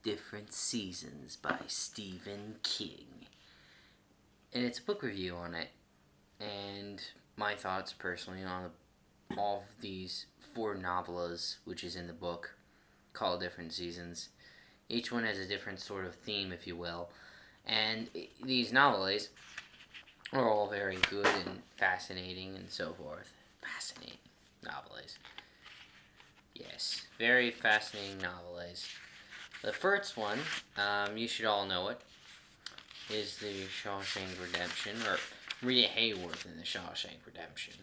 Different Seasons by Stephen King. And it's a book review on it. And my thoughts personally on all of these 4 novellas, which is in the book, called Different Seasons. Each one has a different sort of theme, if you will. And these novellas are all very good and fascinating and so forth. Fascinating novellas. Yes, very fascinating novellas. The first one, you should all know it, is The Shawshank Redemption, or Rita Hayworth in The Shawshank Redemption.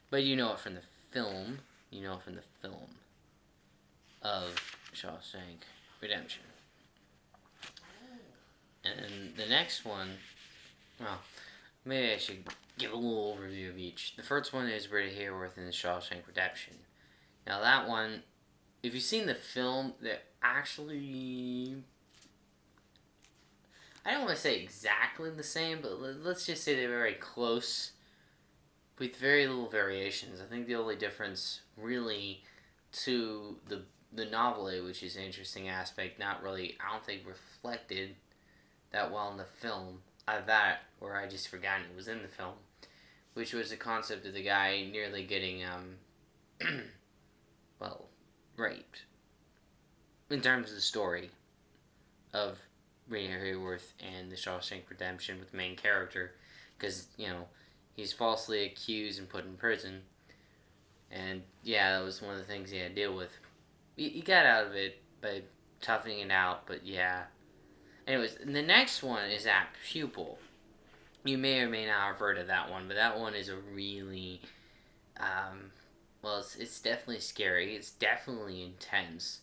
But you know it from the film. You know it from the film of Shawshank Redemption. And the next one, well, maybe I should give a little overview of each. The first one is Rita Hayworth in The Shawshank Redemption. Now that one, if you've seen the film, they're actually, I don't want to say exactly the same, but let's just say they're very close, with very little variations. I think the only difference really to the novel, which is an interesting aspect, not really, I don't think, reflected that well in the film, that, or I just forgotten it was in the film, which was the concept of the guy nearly getting, well, raped. In terms of the story of Rita Hayworth and The Shawshank Redemption with the main character, because, he's falsely accused and put in prison, and yeah, that was one of the things he had to deal with. He got out of it by toughing it out, but yeah. Anyways, the next one is That Pupil. You may or may not have heard of that one, but that one is a really, well, it's definitely scary. It's definitely intense.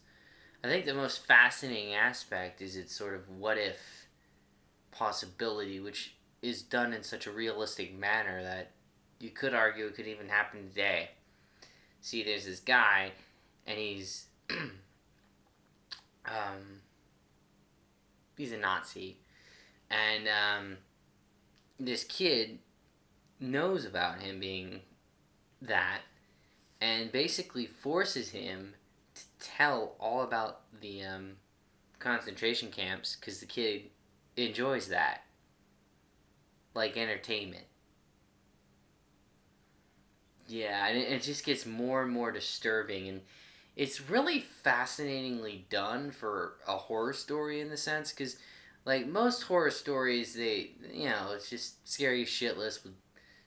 I think the most fascinating aspect is its sort of what-if possibility, which is done in such a realistic manner that you could argue it could even happen today. See, there's this guy, and he's he's a Nazi, and this kid knows about him being that, and basically forces him to tell all about the concentration camps, because the kid enjoys that, like entertainment. Yeah, and it just gets more and more disturbing, and it's really fascinatingly done for a horror story in the sense, because, like, most horror stories, it's just scary shitless with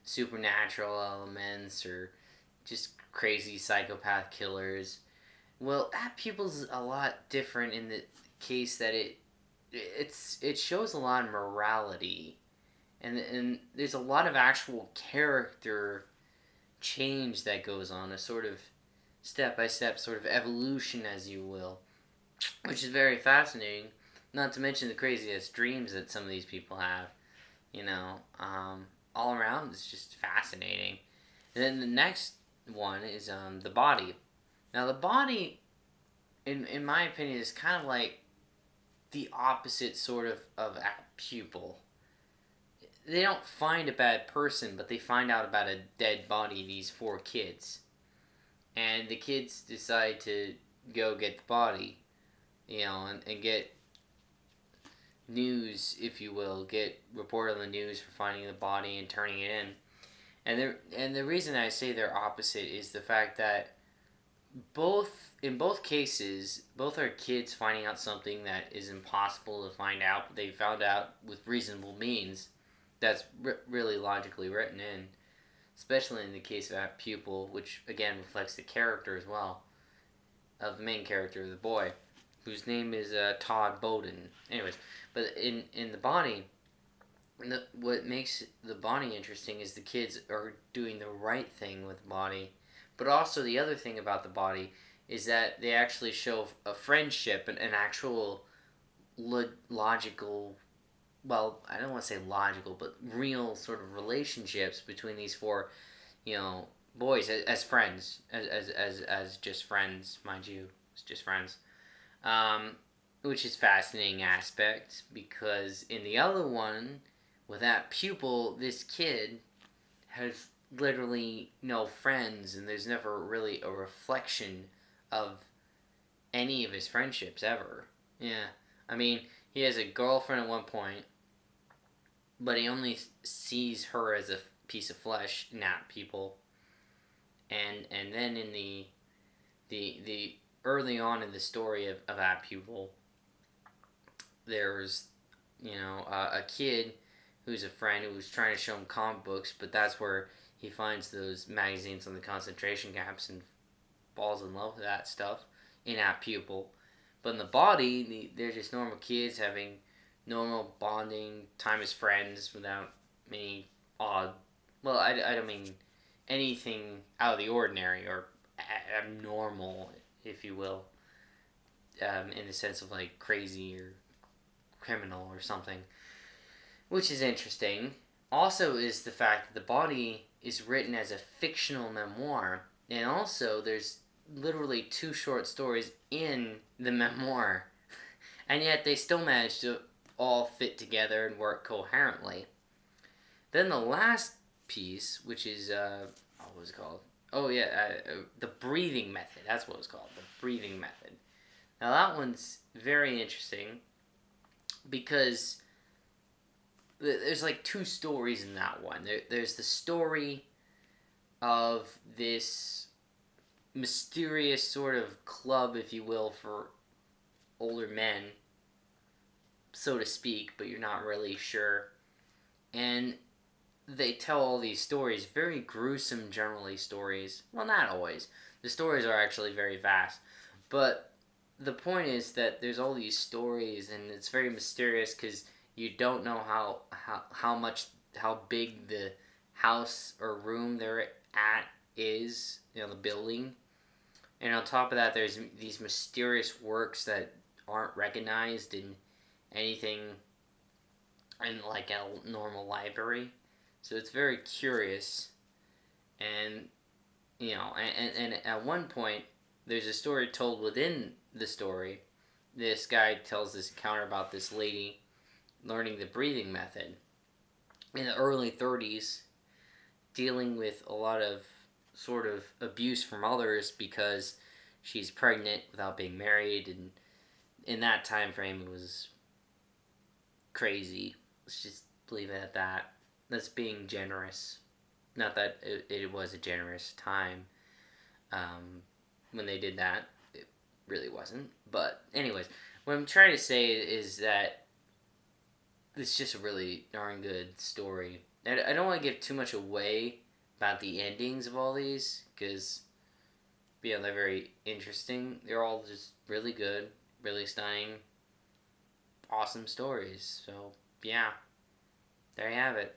supernatural elements, or just crazy psychopath killers. Well, That Pupil's a lot different in the case that it shows a lot of morality, and there's a lot of actual character change that goes on, a sort of step-by-step sort of evolution, as you will, which is very fascinating, not to mention the craziest dreams that some of these people have, all around. It's just fascinating. And then the next one is The Body. Now, The Body, in my opinion, is kind of like the opposite sort of That Pupil. They don't find a bad person, but they find out about a dead body, these 4 kids. And the kids decide to go get the body, and get news, if you will, get report on the news for finding the body and turning it in. And the reason I say they're opposite is the fact that in both cases, both are kids finding out something that is impossible to find out, but they found out with reasonable means. That's really logically written in, especially in the case of That Pupil, which again reflects the character as well, of the main character, the boy, whose name is Todd Bowden. Anyways, but in The Body, what makes The Body interesting is the kids are doing the right thing with the body, but also the other thing about The Body is that they actually show a friendship, an actual logical, well, I don't want to say logical, but real sort of relationships between these 4, boys as friends, as just friends, mind you, it's just friends, which is fascinating aspect, because in the other one, with That Pupil, this kid has literally no friends, and there's never really a reflection of any of his friendships ever. Yeah. I mean, he has a girlfriend at one point, but he only sees her as a piece of flesh, not people. And then in the early on in the story of that pupil, there's a kid who's a friend who was trying to show him comic books, but that's where he finds those magazines on the concentration camps and falls in love with that stuff in that pupil. But in the body, they're just normal kids having normal bonding time as friends without any odd. Well, I don't mean anything out of the ordinary or abnormal, if you will, in the sense of like crazy or criminal or something, which is interesting. Also, is the fact that the body is written as a fictional memoir, and also there's literally two short stories in the memoir, and yet they still manage to all fit together and work coherently. Then the last piece, which is what was it called? Oh yeah, the breathing method. That's what it was called. The breathing method. Now that one's very interesting because there's like two stories in that one. There's the story of this mysterious sort of club, if you will, for older men, so to speak, but you're not really sure. And they tell all these stories, very gruesome, generally stories. Well, not always. The stories are actually very vast. But the point is that there's all these stories, and it's very mysterious because you don't know how big the house or room they're at is, the building. And on top of that, there's these mysterious works that aren't recognized in anything in like a normal library. So it's very curious. And, and at one point, there's a story told within the story. This guy tells this encounter about this lady learning the breathing method in the early 30s, dealing with a lot of sort of abuse from others because she's pregnant without being married, and in that time frame it was crazy. Let's just leave it at that. That's being generous. Not that it was a generous time when they did that. It really wasn't. But anyways, what I'm trying to say is that it's just a really darn good story. I don't want to give too much away about the endings of all these because they're very interesting. They're all just really good, really stunning, awesome stories. So yeah, there you have it.